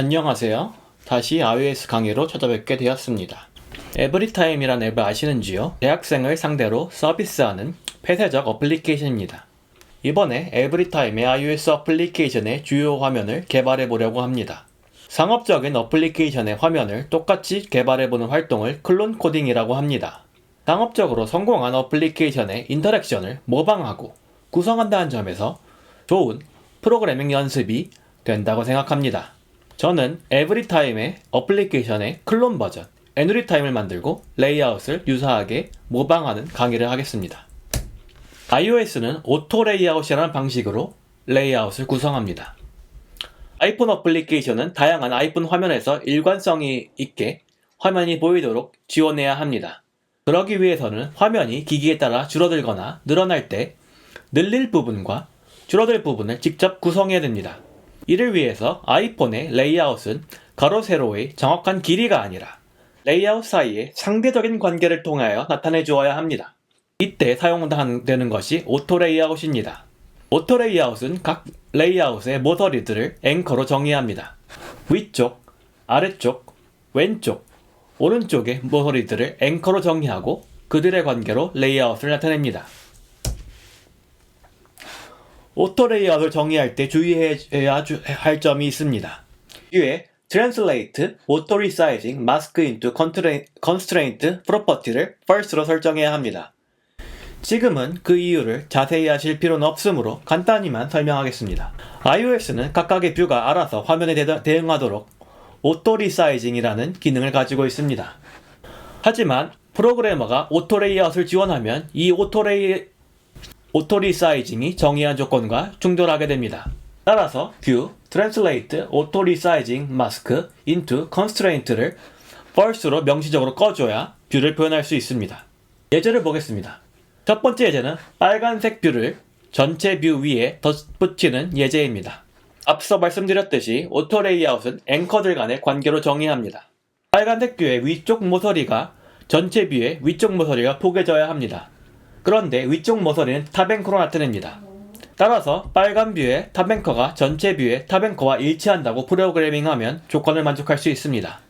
안녕하세요. 다시 iOS 강의로 찾아뵙게 되었습니다. 에브리타임이란 앱을 아시는지요? 대학생을 상대로 서비스하는 폐쇄적 어플리케이션입니다. 이번에 에브리타임의 iOS 어플리케이션의 주요 화면을 개발해 보려고 합니다. 상업적인 어플리케이션의 화면을 똑같이 개발해보는 활동을 클론 코딩이라고 합니다. 상업적으로 성공한 어플리케이션의 인터랙션을 모방하고 구성한다는 점에서 좋은 프로그래밍 연습이 된다고 생각합니다. 저는 에브리타임의 어플리케이션의 클론 버전 에누리타임을 만들고 레이아웃을 유사하게 모방하는 강의를 하겠습니다. iOS는 오토 레이아웃이라는 방식으로 레이아웃을 구성합니다. 아이폰 어플리케이션은 다양한 아이폰 화면에서 일관성이 있게 화면이 보이도록 지원해야 합니다. 그러기 위해서는 화면이 기기에 따라 줄어들거나 늘어날 때 늘릴 부분과 줄어들 부분을 직접 구성해야 됩니다. 이를 위해서 아이폰의 레이아웃은 가로 세로의 정확한 길이가 아니라 레이아웃 사이의 상대적인 관계를 통하여 나타내 주어야 합니다. 이때 사용되는 것이 오토 레이아웃입니다. 오토 레이아웃은 각 레이아웃의 모서리들을 앵커로 정의합니다. 위쪽, 아래쪽, 왼쪽, 오른쪽의 모서리들을 앵커로 정의하고 그들의 관계로 레이아웃을 나타냅니다. 오토 레이아웃을 정의할 때 주의해야 할 점이 있습니다. 뒤에 Translate, Auto Resizing, Mask into Constraint Property를 First로 설정해야 합니다. 지금은 그 이유를 자세히 하실 필요는 없으므로 간단히만 설명하겠습니다. iOS는 각각의 뷰가 알아서 화면에 대응하도록 Auto Resizing이라는 기능을 가지고 있습니다. 하지만 프로그래머가 오토 레이아웃을 지원하면 이 오토 리사이징이 정의한 조건과 충돌하게 됩니다. 따라서 View, Translate, Auto Resizing, Mask into Constraint를 False로 명시적으로 꺼줘야 뷰를 표현할 수 있습니다. 예제를 보겠습니다. 첫 번째 예제는 빨간색 뷰를 전체 뷰 위에 덧붙이는 예제입니다. 앞서 말씀드렸듯이 오토 레이아웃은 앵커들 간의 관계로 정의합니다. 빨간색 뷰의 위쪽 모서리가 전체 뷰의 위쪽 모서리가 포개져야 합니다. 그런데 위쪽 모서리는 탑 앵커로 나타냅니다. 따라서 빨간 뷰의 탑 앵커가 전체 뷰의 탑 앵커와 일치한다고 프로그래밍하면 조건을 만족할 수 있습니다.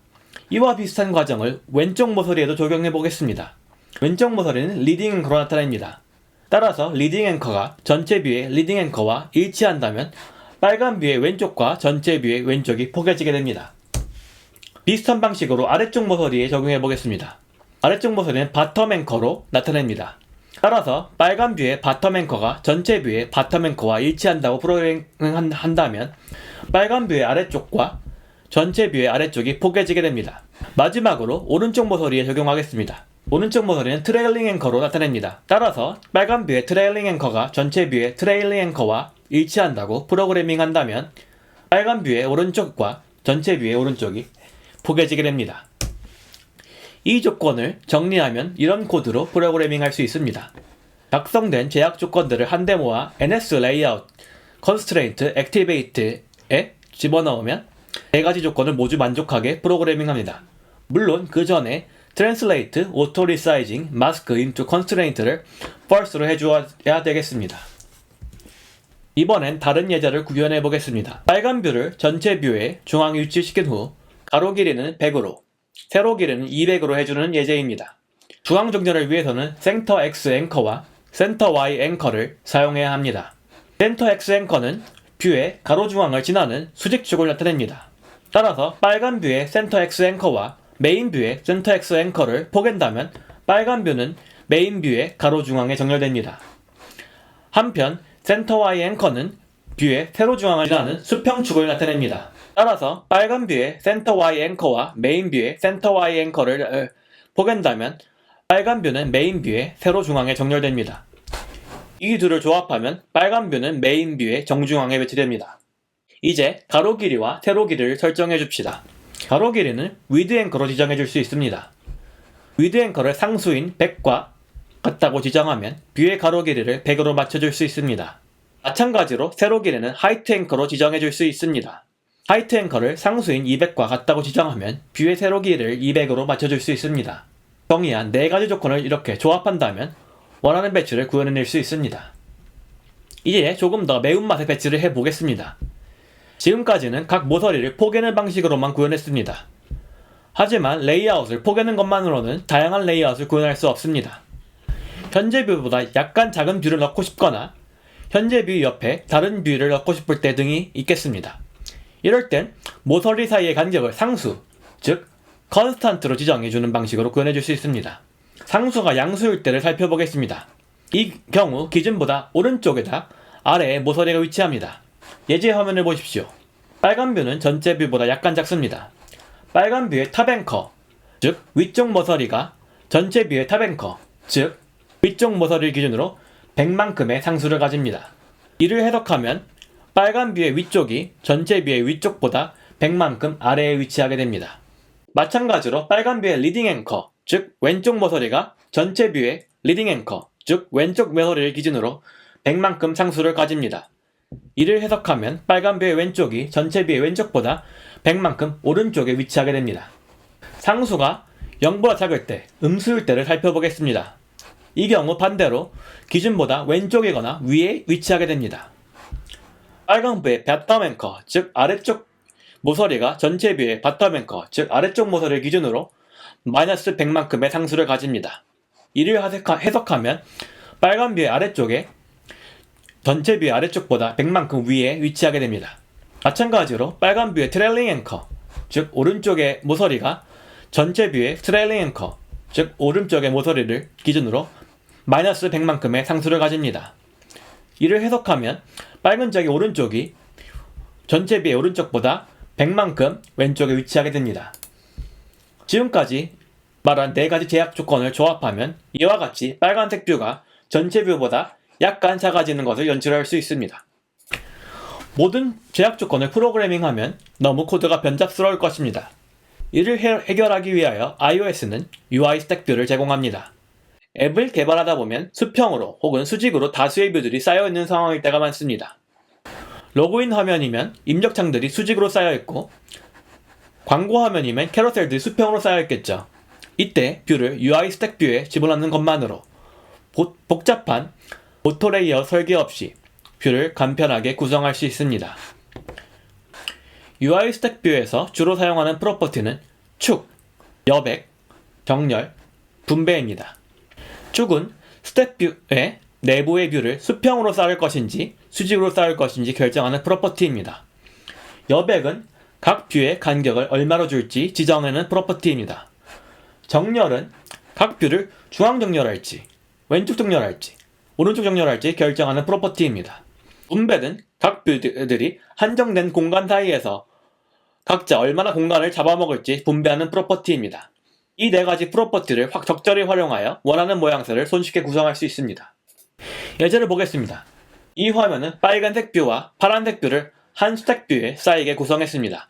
이와 비슷한 과정을 왼쪽 모서리에도 적용해 보겠습니다. 왼쪽 모서리는 리딩 앵커로 나타냅니다. 따라서 리딩 앵커가 전체 뷰의 리딩 앵커와 일치한다면 빨간 뷰의 왼쪽과 전체 뷰의 왼쪽이 포개지게 됩니다. 비슷한 방식으로 아래쪽 모서리에 적용해 보겠습니다. 아래쪽 모서리는 바텀 앵커로 나타냅니다. 따라서 빨간 뷰의 바텀 앵커가 전체 뷰의 바텀 앵커와 일치한다고 프로그래밍한다면 빨간 뷰의 아래쪽과 전체 뷰의 아래쪽이 포개지게 됩니다. 마지막으로 오른쪽 모서리에 적용하겠습니다. 오른쪽 모서리는 트레일링 앵커로 나타냅니다. 따라서 빨간 뷰의 트레일링 앵커가 전체 뷰의 트레일링 앵커와 일치한다고 프로그래밍한다면 빨간 뷰의 오른쪽과 전체 뷰의 오른쪽이 포개지게 됩니다. 이 조건을 정리하면 이런 코드로 프로그래밍할 수 있습니다. 작성된 제약 조건들을 한데 모아 NS Layout, Constraint, Activate에 집어넣으면 네 가지 조건을 모두 만족하게 프로그래밍합니다. 물론 그 전에 Translate, Auto Resizing, Mask into Constraint를 False로 해줘야 되겠습니다. 이번엔 다른 예제를 구현해 보겠습니다. 빨간 뷰를 전체 뷰에 중앙에 위치시킨 후 가로 길이는 100으로 세로 길이는 200으로 해주는 예제입니다. 중앙 정렬을 위해서는 센터 X 앵커와 센터 Y 앵커를 사용해야 합니다. 센터 X 앵커는 뷰의 가로 중앙을 지나는 수직축을 나타냅니다. 따라서 빨간 뷰의 센터 X 앵커와 메인 뷰의 센터 X 앵커를 포갠다면 빨간 뷰는 메인 뷰의 가로 중앙에 정렬됩니다. 한편 센터 Y 앵커는 뷰의 세로 중앙을 지나는 수평축을 나타냅니다. 따라서 빨간 뷰의 센터 Y 앵커와 메인 뷰의 센터 Y 앵커를 포갠다면 빨간 뷰는 메인 뷰의 세로 중앙에 정렬됩니다. 이 둘을 조합하면 빨간 뷰는 메인 뷰의 정중앙에 배치됩니다. 이제 가로 길이와 세로 길이를 설정해 줍시다. 가로 길이는 위드 앵커로 지정해 줄 수 있습니다. 위드 앵커를 상수인 100과 같다고 지정하면 뷰의 가로 길이를 100으로 맞춰줄 수 있습니다. 마찬가지로 세로 길이는 하이트 앵커로 지정해 줄 수 있습니다. 하이트 앵커를 상수인 200과 같다고 지정하면 뷰의 세로 길이를 200으로 맞춰줄 수 있습니다. 정의한 네 가지 조건을 이렇게 조합한다면 원하는 배치를 구현해낼 수 있습니다. 이제 조금 더 매운맛의 배치를 해보겠습니다. 지금까지는 각 모서리를 포개는 방식으로만 구현했습니다. 하지만 레이아웃을 포개는 것만으로는 다양한 레이아웃을 구현할 수 없습니다. 현재 뷰보다 약간 작은 뷰를 넣고 싶거나 현재 뷰 옆에 다른 뷰를 넣고 싶을 때 등이 있겠습니다. 이럴 땐 모서리 사이의 간격을 상수, 즉 컨스탄트로 지정해주는 방식으로 구현해줄 수 있습니다. 상수가 양수일 때를 살펴보겠습니다. 이 경우 기준보다 오른쪽에다 아래에 모서리가 위치합니다. 예제 화면을 보십시오. 빨간 뷰는 전체 뷰보다 약간 작습니다. 빨간 뷰의 탑 앵커, 즉 위쪽 모서리가 전체 뷰의 탑 앵커, 즉 위쪽 모서리를 기준으로 100만큼의 상수를 가집니다. 이를 해석하면 빨간 뷰의 위쪽이 전체 뷰의 위쪽보다 100만큼 아래에 위치하게 됩니다. 마찬가지로 빨간 뷰의 리딩 앵커, 즉 왼쪽 모서리가 전체 뷰의 리딩 앵커, 즉 왼쪽 모서리를 기준으로 100만큼 상수를 가집니다. 이를 해석하면 빨간 뷰의 왼쪽이 전체 뷰의 왼쪽보다 100만큼 오른쪽에 위치하게 됩니다. 상수가 0보다 작을 때, 음수일 때를 살펴보겠습니다. 이 경우 반대로 기준보다 왼쪽이거나 위에 위치하게 됩니다. 빨간 뷰의 바텀 앵커, 즉 아래쪽 모서리가 전체 뷰의 바텀 앵커, 즉 아래쪽 모서리를 기준으로 마이너스 100만큼의 상수를 가집니다. 이를 해석하면 빨간 뷰의 아래쪽에 전체 뷰의 아래쪽보다 100만큼 위에 위치하게 됩니다. 마찬가지로 빨간 뷰의 트레일링 앵커, 즉 오른쪽의 모서리가 전체 뷰의 트레일링 앵커, 즉 오른쪽의 모서리를 기준으로 마이너스 100만큼의 상수를 가집니다. 이를 해석하면 빨간 쪽의 오른쪽이 전체 뷰의 오른쪽보다 100만큼 왼쪽에 위치하게 됩니다. 지금까지 말한 4가지 제약 조건을 조합하면 이와 같이 빨간색 뷰가 전체 뷰보다 약간 작아지는 것을 연출할 수 있습니다. 모든 제약 조건을 프로그래밍하면 너무 코드가 변잡스러울 것입니다. 이를 해결하기 위하여 iOS는 UI 스택 뷰를 제공합니다. 앱을 개발하다 보면 수평으로 혹은 수직으로 다수의 뷰들이 쌓여있는 상황일 때가 많습니다. 로그인 화면이면 입력창들이 수직으로 쌓여있고 광고 화면이면 캐러셀들이 수평으로 쌓여있겠죠. 이때 뷰를 UI 스택 뷰에 집어넣는 것만으로 복잡한 오토 레이어 설계 없이 뷰를 간편하게 구성할 수 있습니다. UI 스택 뷰에서 주로 사용하는 프로퍼티는 축, 여백, 정렬, 분배입니다. 축은 스택 뷰의 내부의 뷰를 수평으로 쌓을 것인지 수직으로 쌓을 것인지 결정하는 프로퍼티입니다. 여백은 각 뷰의 간격을 얼마로 줄지 지정하는 프로퍼티입니다. 정렬은 각 뷰를 중앙 정렬할지, 왼쪽 정렬할지, 오른쪽 정렬할지 결정하는 프로퍼티입니다. 분배는 각 뷰들이 한정된 공간 사이에서 각자 얼마나 공간을 잡아먹을지 분배하는 프로퍼티입니다. 이 4가지 프로퍼티를 적절히 활용하여 원하는 모양새를 손쉽게 구성할 수 있습니다. 예제를 보겠습니다. 이 화면은 빨간색 뷰와 파란색 뷰를 한 스택 뷰에 쌓이게 구성했습니다.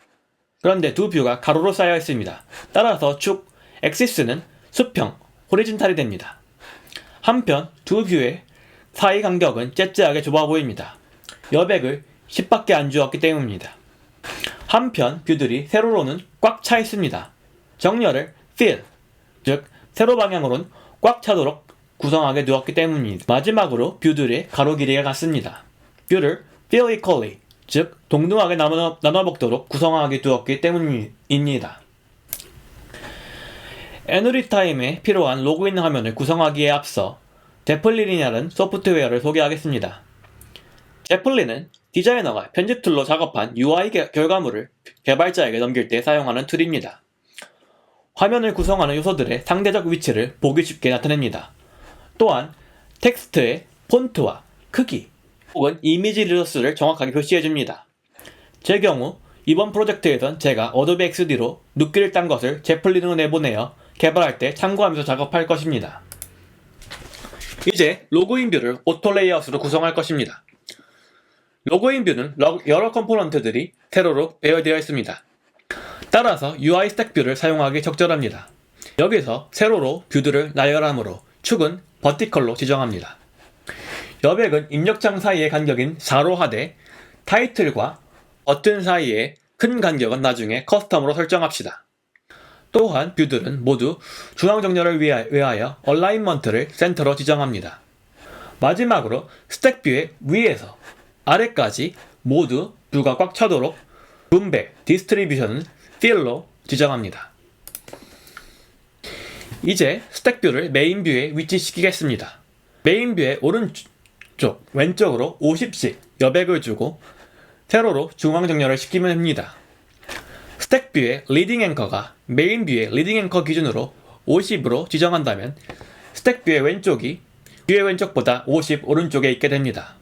그런데 두 뷰가 가로로 쌓여 있습니다. 따라서 축 엑시스는 수평, 호리진탈이 됩니다. 한편 두 뷰의 사이 간격은 째째하게 좁아 보입니다. 여백을 10밖에 안 주었기 때문입니다. 한편 뷰들이 세로로는 꽉 차 있습니다. 정렬을 fill, 즉 세로 방향으로는 꽉 차도록 구성하게 두었기 때문입니다. 마지막으로 뷰들의 가로 길이가 같습니다. 뷰를 fill equally, 즉 동등하게 나눠 먹도록 구성하게 두었기 때문입니다. 애누리타임에 필요한 로그인 화면을 구성하기에 앞서 제플린이라는 소프트웨어를 소개하겠습니다. 제플린은 디자이너가 편집 툴로 작업한 UI 결과물을 개발자에게 넘길 때 사용하는 툴입니다. 화면을 구성하는 요소들의 상대적 위치를 보기 쉽게 나타냅니다. 또한 텍스트의 폰트와 크기 혹은 이미지 리소스를 정확하게 표시해줍니다. 제 경우 이번 프로젝트에선 제가 어도비 XD로 눕기를 딴 것을 제플린으로 내보내어 개발할 때 참고하면서 작업할 것입니다. 이제 로그인 뷰를 오토 레이아웃으로 구성할 것입니다. 로그인 뷰는 여러 컴포넌트들이 세로로 배열되어 있습니다. 따라서 UI 스택 뷰를 사용하기 적절합니다. 여기서 세로로 뷰들을 나열하므로 축은 버티컬로 지정합니다. 여백은 입력창 사이의 간격인 4로 하되 타이틀과 버튼 사이의 큰 간격은 나중에 커스텀으로 설정합시다. 또한 뷰들은 모두 중앙 정렬을 위하여 얼라인먼트를 센터로 지정합니다. 마지막으로 스택 뷰의 위에서 아래까지 모두 뷰가 꽉 차도록 분배, 디스트리뷰션은 Fill로 지정합니다. 이제 스택 뷰를 메인 뷰에 위치시키겠습니다. 메인 뷰의 오른쪽, 왼쪽으로 50씩 여백을 주고 세로로 중앙 정렬을 시키면 됩니다. 스택 뷰의 리딩 앵커가 메인 뷰의 리딩 앵커 기준으로 50으로 지정한다면 스택 뷰의 왼쪽이 뷰의 왼쪽보다 50 오른쪽에 있게 됩니다.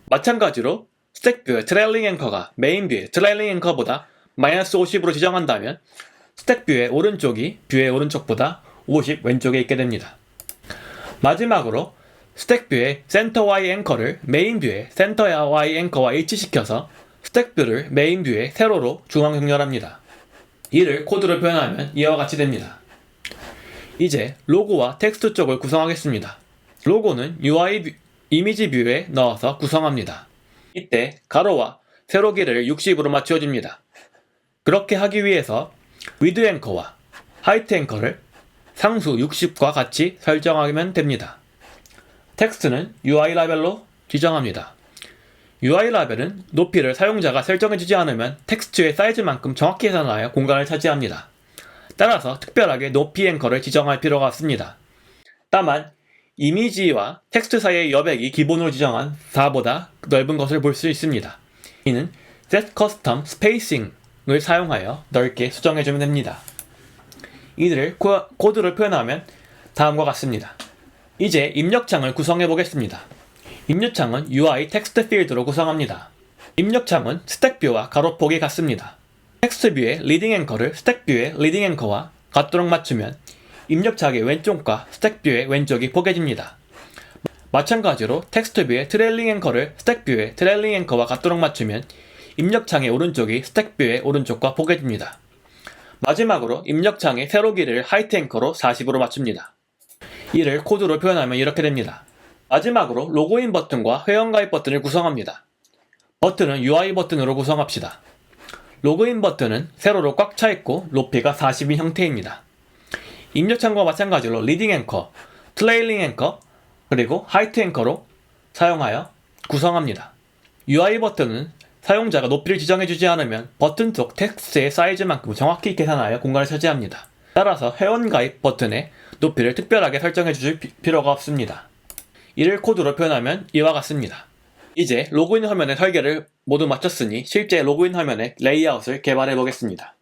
마찬가지로 스택 뷰의 트레일링 앵커가 메인 뷰의 트레일링 앵커보다 마이너스 50으로 지정한다면 스택 뷰의 오른쪽이 뷰의 오른쪽보다 50 왼쪽에 있게 됩니다. 마지막으로 스택 뷰의 센터 Y 앵커를 메인 뷰의 센터 Y 앵커와 일치시켜서 스택 뷰를 메인 뷰의 세로로 중앙 정렬합니다. 이를 코드로 표현하면 이와 같이 됩니다. 이제 로고와 텍스트 쪽을 구성하겠습니다. 로고는 UI 이미지 뷰에 넣어서 구성합니다. 이때 가로와 세로 길이를 60으로 맞춰줍니다. 그렇게 하기 위해서 위드 앵커와 하이트 앵커를 상수 60과 같이 설정하면 됩니다. 텍스트는 UI 라벨로 지정합니다. UI 라벨은 높이를 사용자가 설정해주지 않으면 텍스트의 사이즈만큼 정확히 계산하여 공간을 차지합니다. 따라서 특별하게 높이 앵커를 지정할 필요가 없습니다. 다만 이미지와 텍스트 사이의 여백이 기본으로 지정한 4보다 넓은 것을 볼 수 있습니다. 이는 Set Custom Spacing을 사용하여 넓게 수정해주면 됩니다. 이들을 코드로 표현하면 다음과 같습니다. 이제 입력창을 구성해 보겠습니다. 입력창은 UI 텍스트 필드로 구성합니다. 입력창은 스택 뷰와 가로폭이 같습니다. 텍스트 뷰의 리딩 앵커를 스택 뷰의 리딩 앵커와 같도록 맞추면 입력창의 왼쪽과 스택 뷰의 왼쪽이 포개집니다. 마찬가지로 텍스트 뷰의 트레일링 앵커를 스택 뷰의 트레일링 앵커와 같도록 맞추면 입력창의 오른쪽이 스택 뷰의 오른쪽과 포개집니다. 마지막으로 입력창의 세로 길이를 하이트 앵커로 40으로 맞춥니다. 이를 코드로 표현하면 이렇게 됩니다. 마지막으로 로그인 버튼과 회원가입 버튼을 구성합니다. 버튼은 UI 버튼으로 구성합시다. 로그인 버튼은 세로로 꽉 차있고 높이가 40인 형태입니다. 입력창과 마찬가지로 리딩 앵커, 트레일링 앵커, 그리고 하이트 앵커로 사용하여 구성합니다. UI 버튼은 사용자가 높이를 지정해주지 않으면 버튼 속 텍스트의 사이즈만큼 정확히 계산하여 공간을 차지합니다. 따라서 회원가입 버튼의 높이를 특별하게 설정해줄 필요가 없습니다. 이를 코드로 표현하면 이와 같습니다. 이제 로그인 화면의 설계를 모두 마쳤으니 실제 로그인 화면의 레이아웃을 개발해 보겠습니다.